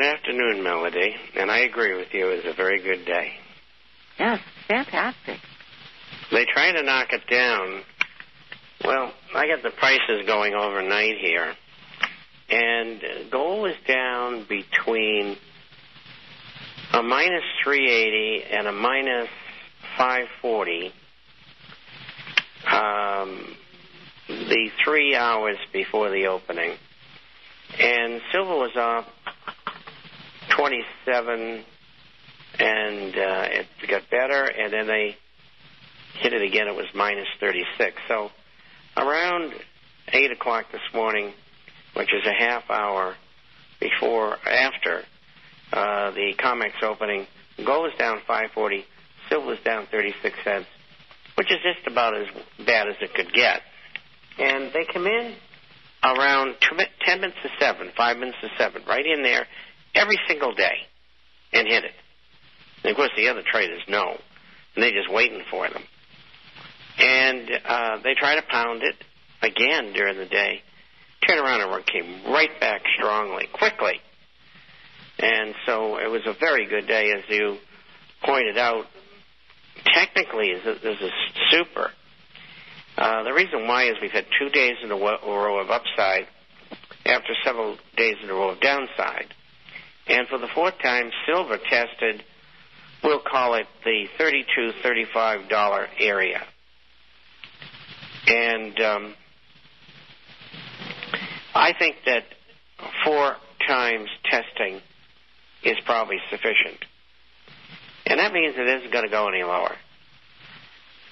afternoon, Melody. And I agree with you. It was a very good day. Yes, fantastic. They try to knock it down. Well, I got the prices going overnight here. And gold is down between a minus 380 and a minus 540. The 3 hours before the opening. And silver was up 27, and it got better, and then they hit it again. It was minus 36. So around 8 o'clock this morning, which is a half hour after the COMEX opening, gold was down 540, silver was down 36 cents, which is just about as bad as it could get. And they come in around 10 minutes to 7, 5 minutes to 7, right in there every single day and hit it. And, of course, the other traders know, and they're just waiting for them. And they try to pound it again during the day, turn around and it came right back strongly, quickly. And so it was a very good day, as you pointed out. Technically, this is super. The reason why is we've had 2 days in a row of upside after several days in a row of downside. And for the fourth time, silver tested, we'll call it the $32, $35 area. And I think that 4 times testing is probably sufficient. And that means it isn't going to go any lower.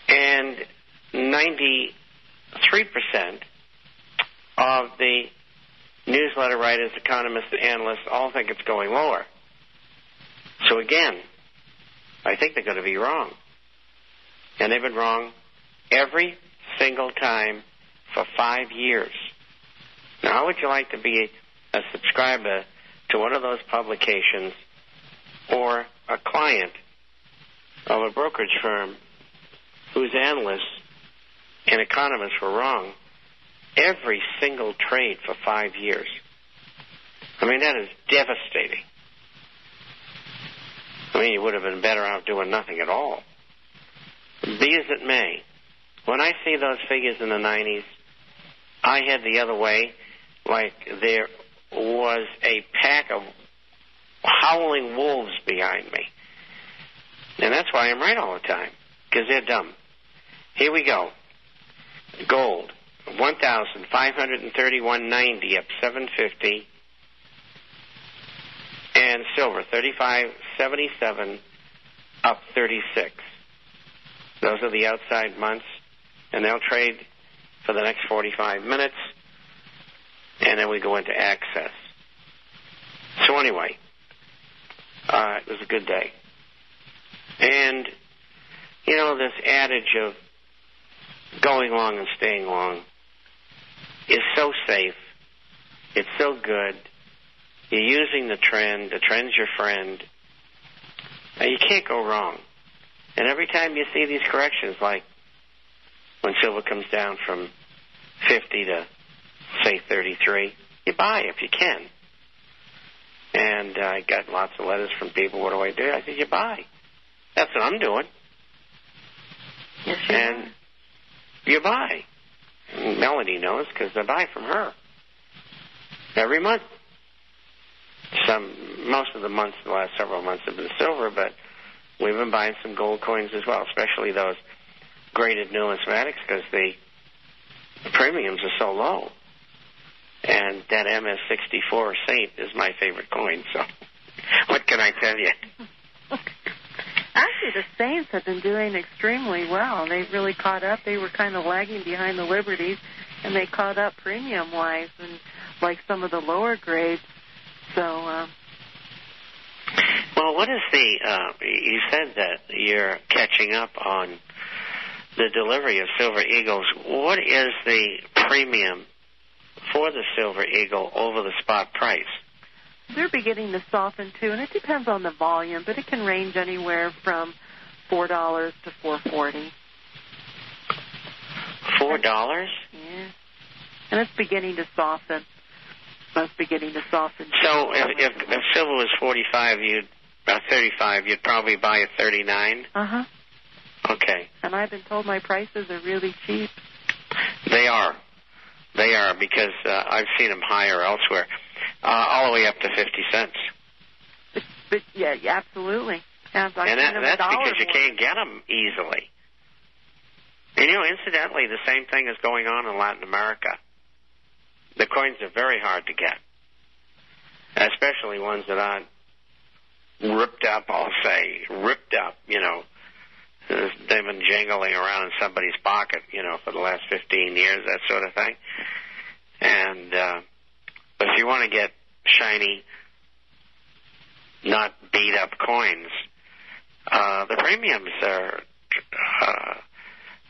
And 93% of the newsletter writers, economists, and analysts all think it's going lower. So again, I think they're going to be wrong. And they've been wrong every single time for 5 years. Now, how would you like to be a subscriber to one of those publications or a client of a brokerage firm whose analysts and economists were wrong every single trade for 5 years? I mean, that is devastating. I mean, you would have been better off doing nothing at all. Be as it may, when I see those figures in the 90s, I head the other way like there was a pack of howling wolves behind me. And that's why I'm right all the time, because they're dumb. Here we go. Gold, 1,531.90, up 750. And silver, 35.77, up 36. Those are the outside months, and they'll trade for the next 45 minutes, and then we go into access. So anyway, it was a good day. And, you know, this adage of going long and staying long is so safe. It's so good. You're using the trend. The trend's your friend. Now, you can't go wrong. And every time you see these corrections, like when silver comes down from 50 to, say, 33, you buy if you can. And I got lots of letters from people, what do I do? I said, you buy. That's what I'm doing. Yes, and you buy. And Melody knows because I buy from her every month. Most of the months, the last several months have been silver, but we've been buying some gold coins as well, especially those graded numismatics because the premiums are so low. And that MS-64 Saint is my favorite coin, so what can I tell you? Actually, the Saints have been doing extremely well. They've really caught up. They were kind of lagging behind the Liberties, and they caught up premium-wise, and like some of the lower grades. So, well, what is you said that you're catching up on the delivery of Silver Eagles. What is the premium for the Silver Eagle over the spot price? They're beginning to soften, too, and it depends on the volume, but it can range anywhere from $4 to $4.40. $4? Yeah. And it's beginning to soften. must be getting to soften. So if silver was 45, 35, you'd probably buy at 39? Uh-huh. Okay. And I've been told my prices are really cheap. They are. They are, because I've seen them higher elsewhere, all the way up to 50 cents. But yeah, absolutely. And that's because you can't get them easily. And, incidentally, the same thing is going on in Latin America. The coins are very hard to get, especially ones that aren't ripped up, I'll say. Ripped up, They've been jangling around in somebody's pocket, for the last 15 years, that sort of thing. And but if you want to get shiny, not beat-up coins, the premiums are,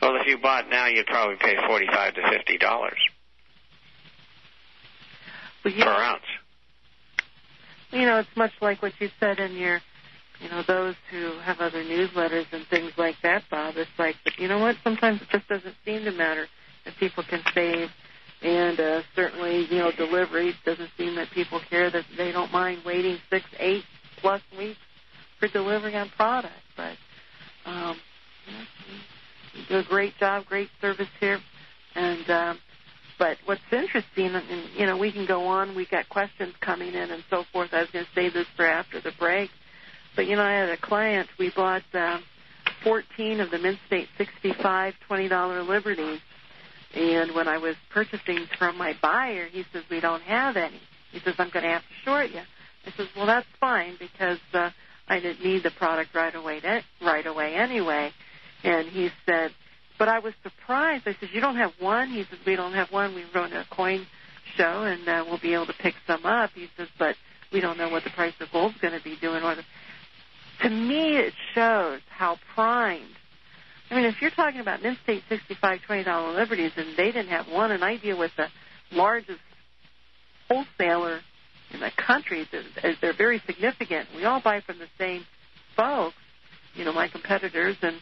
well, if you bought now, you'd probably pay $45 to $50 per ounce. It's much like what you said in your, those who have other newsletters and things like that, Bob. It's like, but you know what? Sometimes it just doesn't seem to matter if people can save. And certainly, deliveries doesn't seem that people care, that they don't mind waiting 6, 8+ weeks for delivery on product. But you do a great job, great service here. And but what's interesting, and we can go on. We got questions coming in and so forth. I was going to save this for after the break. But I had a client. We bought 14 of the Mint State 65 $20 Liberties. And when I was purchasing from my buyer, he says, we don't have any. He says, I'm going to have to short you. I says, well, that's fine, because I didn't need the product right away anyway. And he said, but I was surprised. I said, you don't have one? He says, we don't have one. We run a coin show, and we'll be able to pick some up. He says, but we don't know what the price of gold's going to be doing. To me, it shows how primed. I mean, if you're talking about Mint State 65 $20 Liberties, and they didn't have one, and I deal with the largest wholesaler in the country, they're very significant. We all buy from the same folks, my competitors, and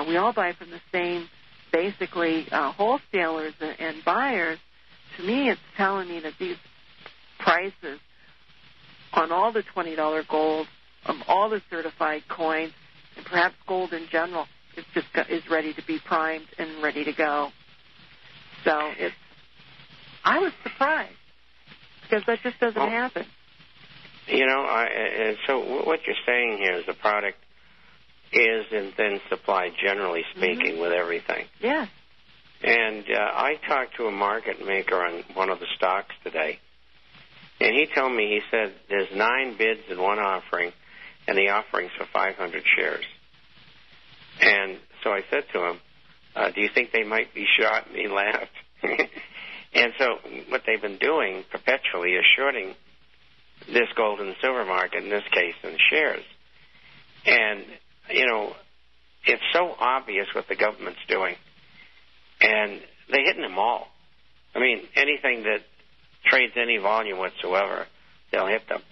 we all buy from the same, basically, wholesalers and buyers. To me, it's telling me that these prices on all the $20 gold, all the certified coins, and perhaps gold in general, is ready to be primed and ready to go. So I was surprised, because that just doesn't happen. So what you're saying here is the product is in thin supply, generally speaking, with everything. Yeah. And I talked to a market maker on one of the stocks today, and he told me, he said, there's 9 bids in one offering, and the offering's for 500 shares. And so I said to him, do you think they might be short? And he laughed. And so what they've been doing perpetually is shorting this gold and silver market, in this case, in shares. And, it's so obvious what the government's doing. And they're hitting them all. I mean, anything that trades any volume whatsoever, they'll hit them.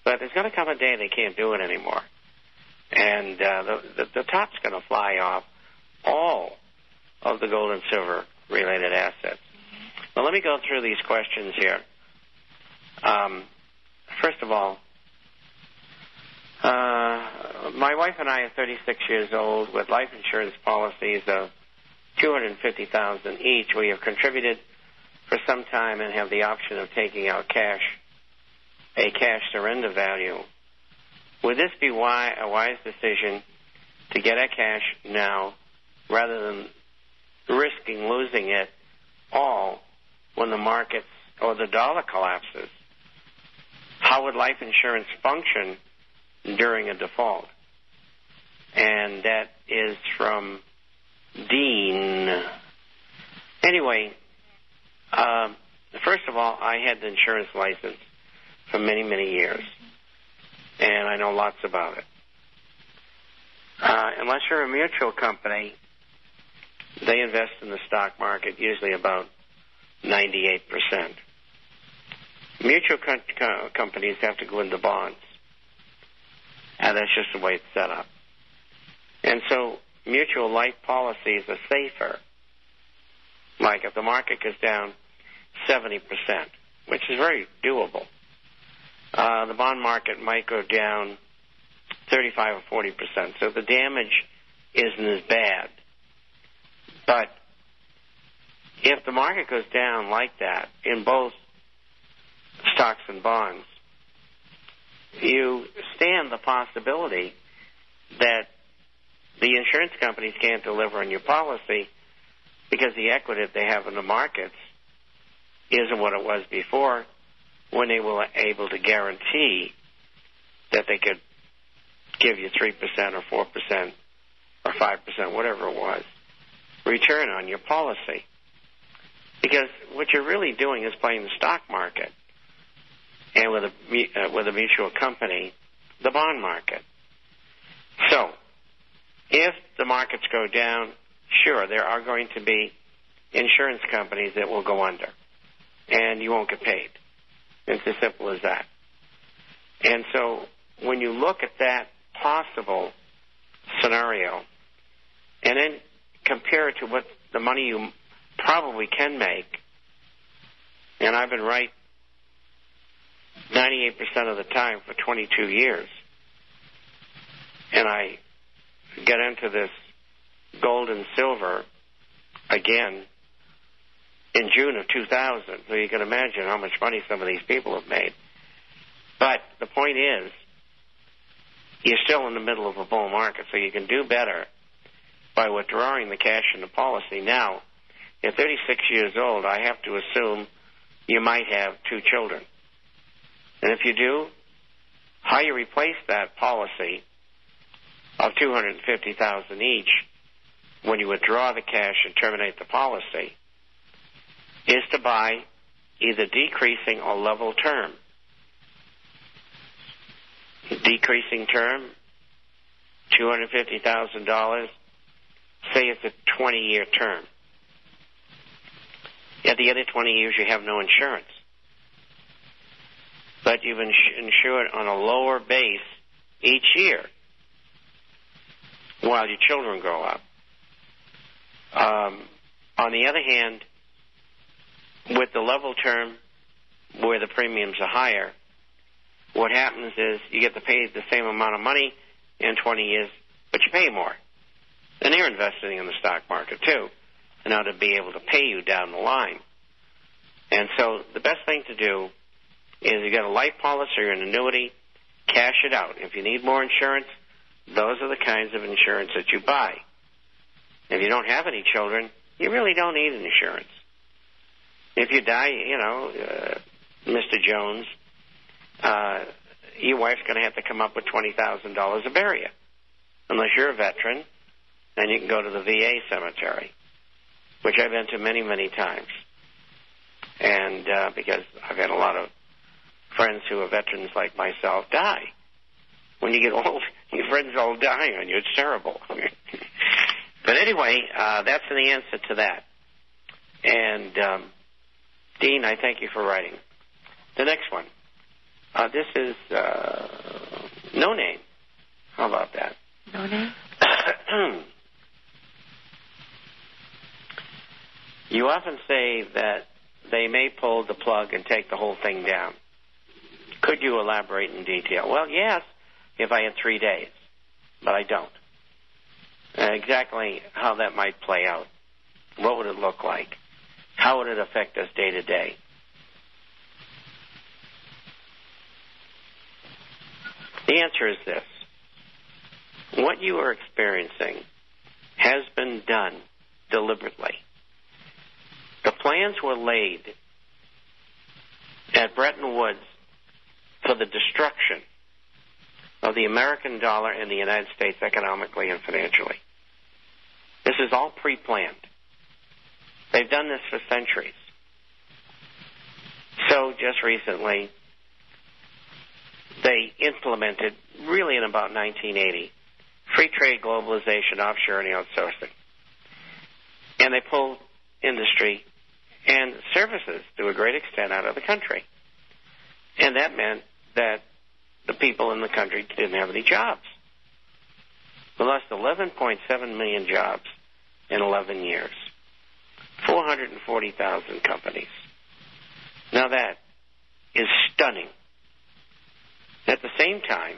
But there's going to come a day they can't do it anymore. And the top's going to fly off all of the gold and silver related assets. Well, let me go through these questions here. First of all, my wife and I are 36 years old with life insurance policies of $250,000 each. We have contributed for some time and have the option of taking out a cash surrender value. Would this be a wise decision to get our cash now rather than risking losing it all when the markets or the dollar collapses? How would life insurance function during a default? And that is from Dean. Anyway, first of all, I had the insurance license for many, many years, and I know lots about it. Unless you're a mutual company, they invest in the stock market usually about 98%. Mutual companies have to go into bonds, and that's just the way it's set up. And so mutual life policies are safer. Like if the market goes down 70%, which is very doable. The bond market might go down 35 or 40%, so the damage isn't as bad. But if the market goes down like that in both stocks and bonds, you stand the possibility that the insurance companies can't deliver on your policy because the equity that they have in the markets isn't what it was before, when they were able to guarantee that they could give you 3% or 4% or 5%, whatever it was, return on your policy. Because what you're really doing is playing the stock market, and with a mutual company, the bond market. So, if the markets go down, sure, there are going to be insurance companies that will go under, and you won't get paid. It's as simple as that. And so, when you look at that possible scenario, and then compare it to what the money you probably can make, and I've been right 98% of the time for 22 years, and I get into this gold and silver again in June of 2000, so you can imagine how much money some of these people have made. But the point is, you're still in the middle of a bull market, so you can do better by withdrawing the cash in the policy. Now, at 36 years old, I have to assume you might have 2 children. And if you do, how you replace that policy of $250,000 each when you withdraw the cash and terminate the policy is to buy either decreasing or level term. Decreasing term, $250,000, say it's a 20-year term. At the other 20 years, you have no insurance. But you've insured on a lower base each year while your children grow up. On the other hand, with the level term where the premiums are higher, what happens is you get to pay the same amount of money in 20 years, but you pay more. And they're investing in the stock market, too, in order to be able to pay you down the line. And so the best thing to do is you got a life policy or an annuity, cash it out. If you need more insurance, those are the kinds of insurance that you buy. If you don't have any children, you really don't need an insurance. If you die, Mr. Jones, your wife's going to have to come up with $20,000 to bury you. Unless you're a veteran, then you can go to the VA cemetery, which I've been to many, many times. And because I've had a lot of friends who are veterans like myself die. When you get old, your friends all die on you. It's terrible. But anyway, that's the answer to that. And, Dean, I thank you for writing. The next one. This is No Name. How about that? No Name? You often say that they may pull the plug and take the whole thing down. Could you elaborate in detail? Well, yes, if I had 3 days, but I don't. Exactly how that might play out. What would it look like? How would it affect us day to day? The answer is this. What you are experiencing has been done deliberately. The plans were laid at Bretton Woods for the destruction of the American dollar and the United States economically and financially. This is all pre-planned. They've done this for centuries. So just recently, they implemented, really in about 1980, free trade, globalization, offshoring, and outsourcing. And they pulled industry and services to a great extent out of the country. And that meant that the people in the country didn't have any jobs. We lost 11.7 million jobs in 11 years. 440,000 companies. Now that is stunning. At the same time,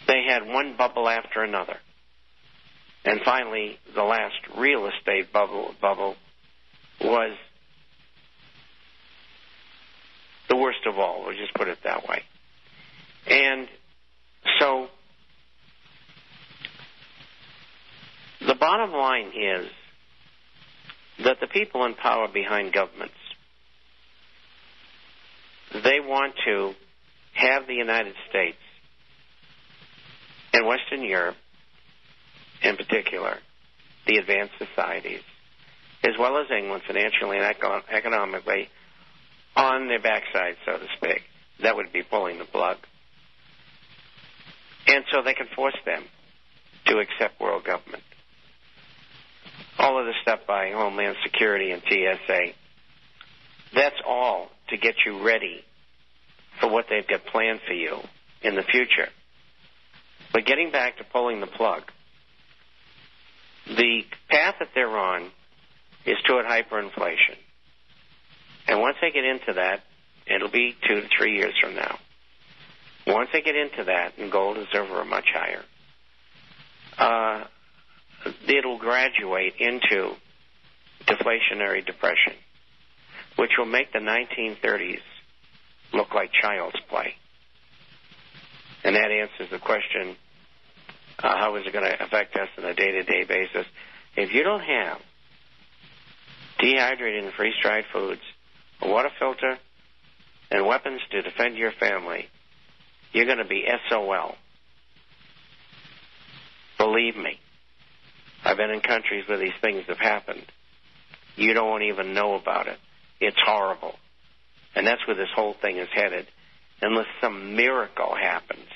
they had one bubble after another. And finally, the last real estate bubble was the worst of all. We'll just put it that way. And so the bottom line is that the people in power behind governments, they want to have the United States and Western Europe, in particular, the advanced societies, as well as England financially and economically, on their backside, so to speak. That would be pulling the plug. And so they can force them to accept world government. All of this stuff by Homeland Security and TSA, that's all to get you ready for what they've got planned for you in the future. But getting back to pulling the plug, the path that they're on is toward hyperinflation. And once they get into that, it'll be 2 to 3 years from now. Once they get into that, and gold and silver are much higher, it'll graduate into deflationary depression, which will make the 1930s look like child's play. And that answers the question, how is it going to affect us on a day-to-day basis? If you don't have dehydrated and freeze-dried foods, a water filter, and weapons to defend your family, you're going to be SOL. Believe me. I've been in countries where these things have happened. You don't even know about it. It's horrible. And that's where this whole thing is headed, unless some miracle happens.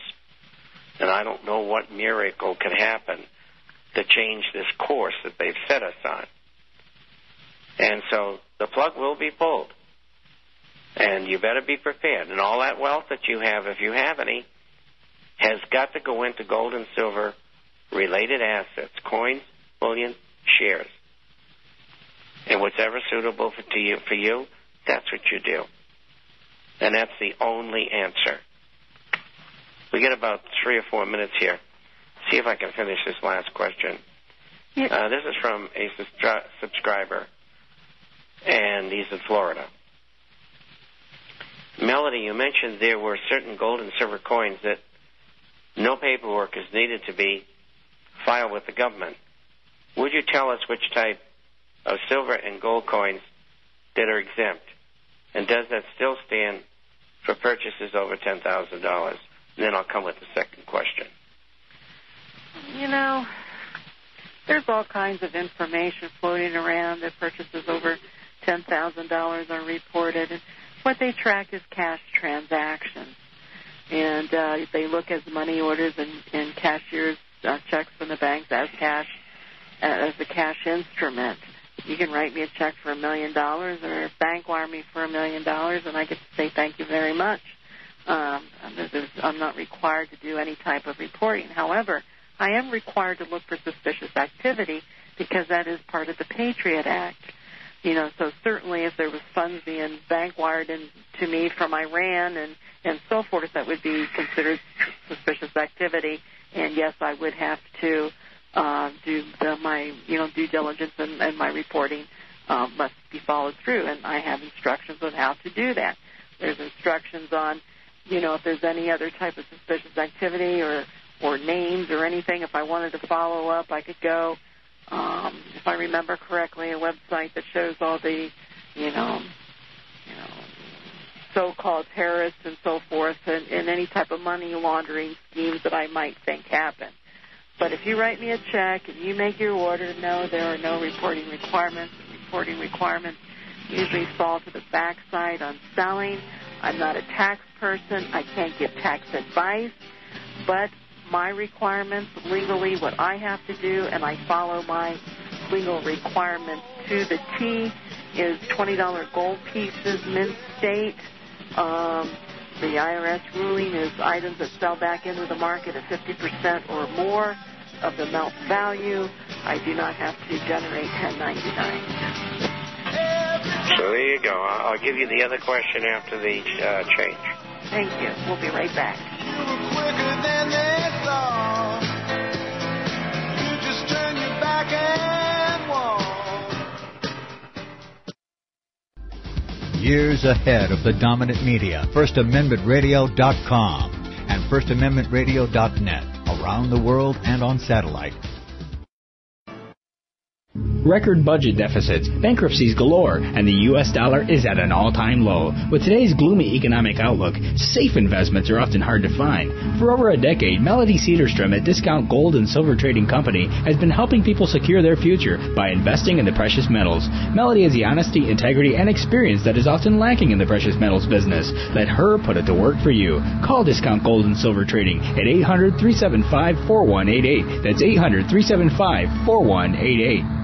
And I don't know what miracle could happen to change this course that they've set us on. And so the plug will be pulled. And you better be prepared. And all that wealth that you have, if you have any, has got to go into gold and silver related assets, coins, bullion, shares. And whatever suitable for you, that's what you do. And that's the only answer. We get about 3 or 4 minutes here. See if I can finish this last question. This is from a subscriber, and he's in Florida. Melody, you mentioned there were certain gold and silver coins that no paperwork is needed to be filed with the government. Would you tell us which type of silver and gold coins that are exempt? And does that still stand for purchases over $10,000? And then I'll come with the second question. You know, there's all kinds of information floating around that purchases over $10,000 are reported. And what they track is cash transactions. And they look at money orders and cashier's checks from the banks as cash, as a cash instrument. You can write me a check for $1 million or bank wire me for $1 million, and I get to say thank you very much. I'm not required to do any type of reporting. However, I am required to look for suspicious activity because that is part of the Patriot Act. You know, so certainly if there was funds being bank wired to me from Iran and so forth, that would be considered suspicious activity. And yes, I would have to do my due diligence, and my reporting must be followed through. And I have instructions on how to do that. There's instructions on, if there's any other type of suspicious activity or names or anything. If I wanted to follow up, I could go. If I remember correctly, a website that shows all the, so-called terrorists and so forth, and any type of money laundering schemes that I might think happen. But if you write me a check and you make your order, no, there are no reporting requirements. Reporting requirements usually fall to the backside on selling. I'm not a tax person. I can't give tax advice. But my requirements legally, what I have to do, and I follow my legal requirements to the T, is $20 gold pieces, mint state. The IRS ruling is items that sell back into the market at 50% or more of the melt value. I do not have to generate 1099. So there you go. I'll give you the other question after the change. Thank you. We'll be right back. Quicker than they thought. You just turn your back and walk. Years ahead of the dominant media, FirstAmendmentRadio.com and FirstAmendmentRadio.net, around the world and on satellite. Record budget deficits, bankruptcies galore, and the U.S. dollar is at an all-time low. With today's gloomy economic outlook, safe investments are often hard to find. For over a decade, Melody Cedarstrom at Discount Gold and Silver Trading Company has been helping people secure their future by investing in the precious metals. Melody has the honesty, integrity, and experience that is often lacking in the precious metals business. Let her put it to work for you. Call Discount Gold and Silver Trading at 800-375-4188. That's 800-375-4188.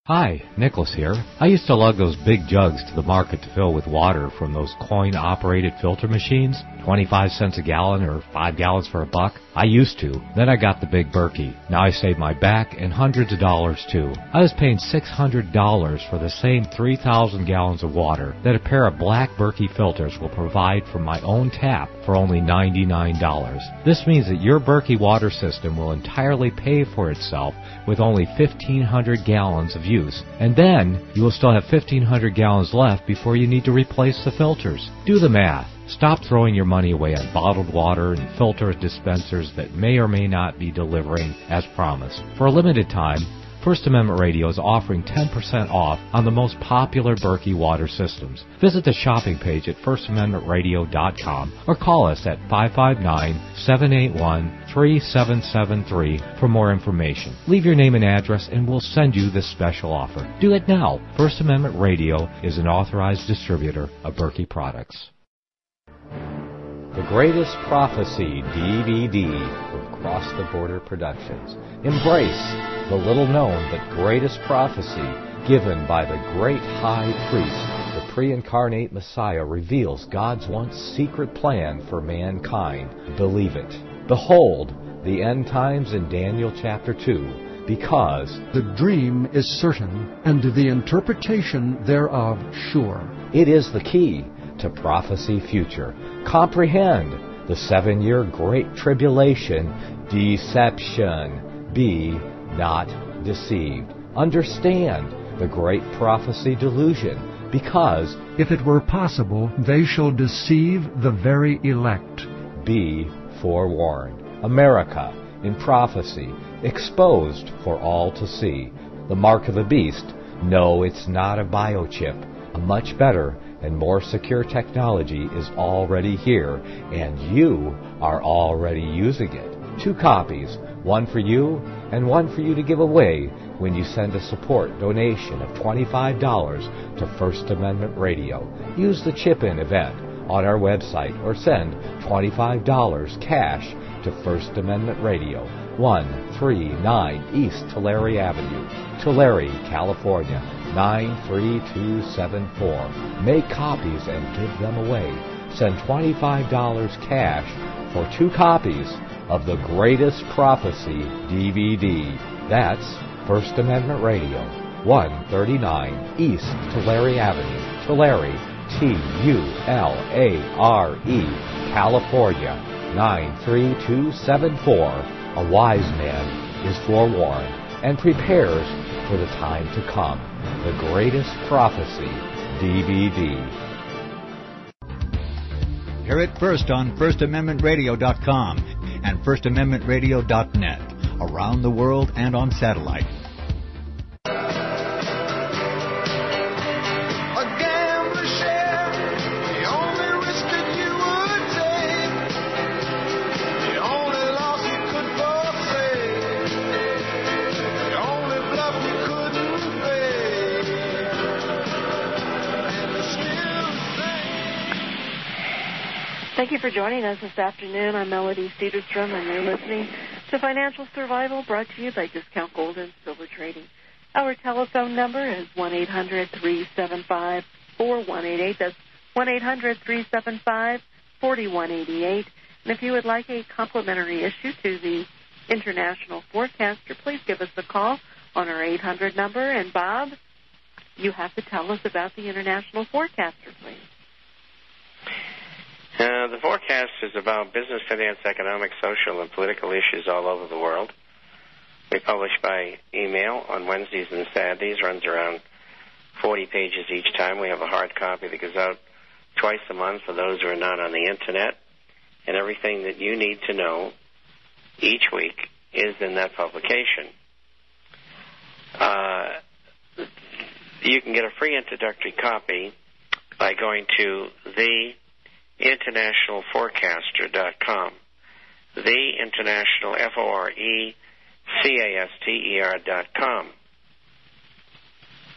Hi, Nicholas here. I used to lug those big jugs to the market to fill with water from those coin-operated filter machines, 25 cents a gallon or 5 gallons for $1. I used to. Then I got the big Berkey. Now I save my back and hundreds of dollars too. I was paying $600 for the same 3,000 gallons of water that a pair of black Berkey filters will provide from my own tap for only $99. This means that your Berkey water system will entirely pay for itself with only 1,500 gallons of use. And then you will still have 1,500 gallons left before you need to replace the filters. Do the math. Stop throwing your money away on bottled water and filter dispensers that may or may not be delivering as promised. For a limited time, First Amendment Radio is offering 10% off on the most popular Berkey water systems. Visit the shopping page at FirstAmendmentRadio.com or call us at 559-781-3773 for more information. Leave your name and address and we'll send you this special offer. Do it now. First Amendment Radio is an authorized distributor of Berkey products. The Greatest Prophecy DVD from Cross the Border Productions. Embrace the little-known but greatest prophecy given by the great high priest. The pre-incarnate Messiah reveals God's once secret plan for mankind. Believe it. Behold, the end times in Daniel chapter 2, because the dream is certain, and the interpretation thereof sure. It is the key to prophecy future. Comprehend the 7-year Great Tribulation deception. Be not deceived. Understand the Great Prophecy delusion, because if it were possible, they shall deceive the very elect. Be forewarned. America in prophecy, exposed for all to see. The mark of the beast. No, it's not a biochip. A much better and more secure technology is already here, and you are already using it. 2 copies, one for you and one for you to give away when you send a support donation of $25 to First Amendment Radio. Use the chip-in event on our website or send $25 cash to First Amendment Radio, 139 East Tulare Avenue, Tulare, California, 93274. Make copies and give them away. Send $25 cash for 2 copies of the Greatest Prophecy DVD. That's First Amendment Radio, 139 East Tulare Avenue, Tulare, Tulare, California, 93274. A wise man is forewarned and prepares for the time to come. The Greatest Prophecy DVD. Hear it first on FirstAmendmentRadio.com and FirstAmendmentRadio.net, around the world and on satellite. Thank you for joining us this afternoon. I'm Melody Cedarstrom, and you're listening to Financial Survival, brought to you by Discount Gold and Silver Trading. Our telephone number is 1-800-375-4188. That's 1-800-375-4188. And if you would like a complimentary issue to the International Forecaster, please give us a call on our 800 number. And Bob, you have to tell us about the International Forecaster, please. The forecast is about business, finance, economic, social, and political issues all over the world. We publish by email on Wednesdays and Saturdays, runs around 40 pages each time. We have a hard copy that goes out twice a month for those who are not on the Internet. And everything that you need to know each week is in that publication. You can get a free introductory copy by going to theinternationalforecaster.com. The International,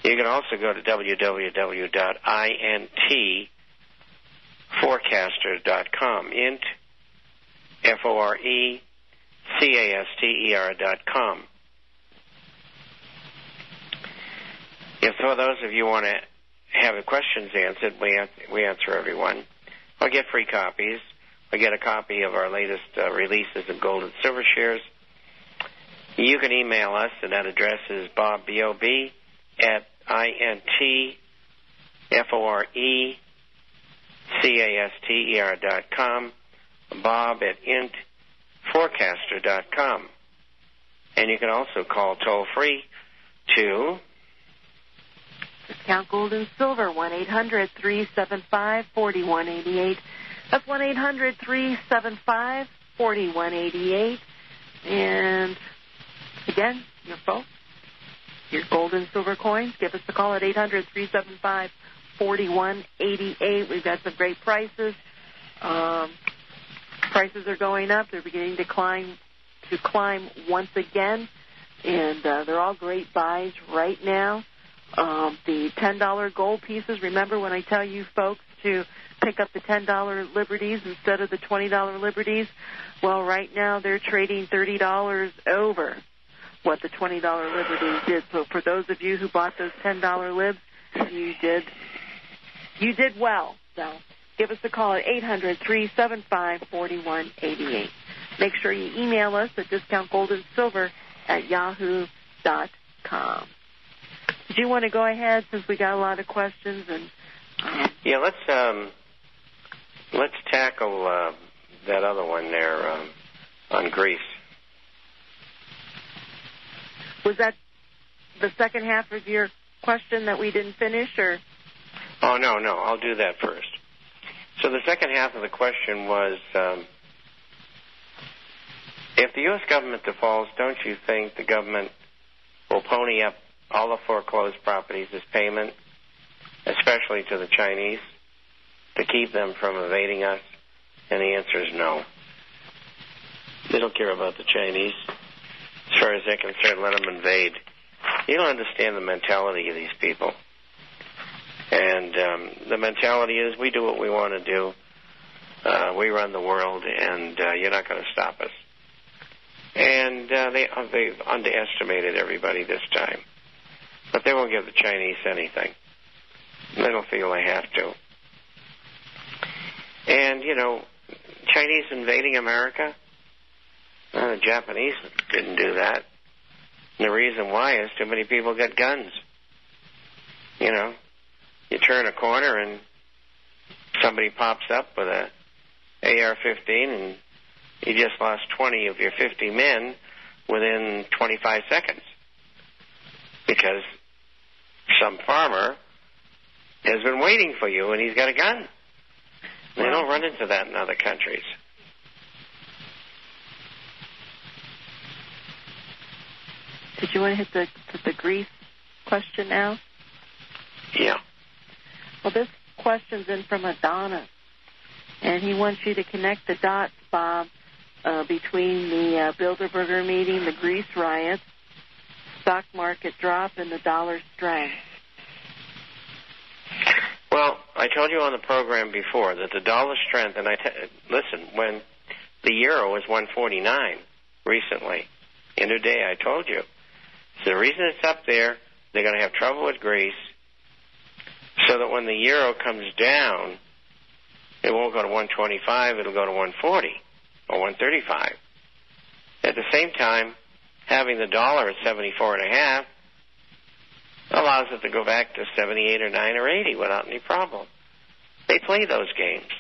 You can also go to www.intforecaster.com. Int, forecaster.com. If for those of you want to have the questions answered, we answer everyone. Or get free copies. Or get a copy of our latest releases of gold and silver shares. You can email us, and that address is Bob, B-O-B, at intforecaster.com, Bob at intforecaster.com. And you can also call toll-free to Discount Gold and Silver, 1-800-375-4188. That's 1-800-375-4188. And again, your phone, your gold and silver coins, give us a call at 800-375-4188. We've got some great prices. Prices are going up. They're beginning to climb once again. And they're all great buys right now. The $10 gold pieces, remember when I tell you folks to pick up the $10 Liberties instead of the $20 Liberties? Well, right now they're trading $30 over what the $20 Liberties did. So for those of you who bought those $10 Libs, you did well. So give us a call at 800-375-4188. Make sure you email us at discountgoldandsilver@yahoo.com. Did you want to go ahead since we got a lot of questions? Yeah, let's tackle that other one there on Greece. Was that the second half of your question that we didn't finish, or? Oh, no, I'll do that first. So the second half of the question was, if the U.S. government defaults, don't you think the government will pony up all the foreclosed properties as payment, especially to the Chinese, to keep them from evading us? And the answer is no. They don't care about the Chinese. As far as they're concerned, let them invade. You don't understand the mentality of these people. And the mentality is we do what we want to do. We run the world, and you're not going to stop us. And they've underestimated everybody this time. But they won't give the Chinese anything. They don't feel they have to. And, Chinese invading America? The Japanese didn't do that. And the reason why is too many people get guns. You turn a corner and somebody pops up with a AR-15 and you just lost 20 of your 50 men within 25 seconds. Because some farmer has been waiting for you and he's got a gun. They don't run into that in other countries. Did you want to hit the Greece question now? Yeah. Well, this question's in from Adonis, and he wants you to connect the dots, Bob, between the Bilderberger meeting, the Greece riots, stock market drop, and the dollar strength. Well, I told you on the program before that the dollar strength, and listen, when the euro was 149 recently, intraday, I told you. So the reason it's up there, they're going to have trouble with Greece, so that when the euro comes down, it won't go to 125, it'll go to 140 or 135. At the same time, having the dollar at 74.5, allows it to go back to 78 or 9 or 80 without any problem. They play those games.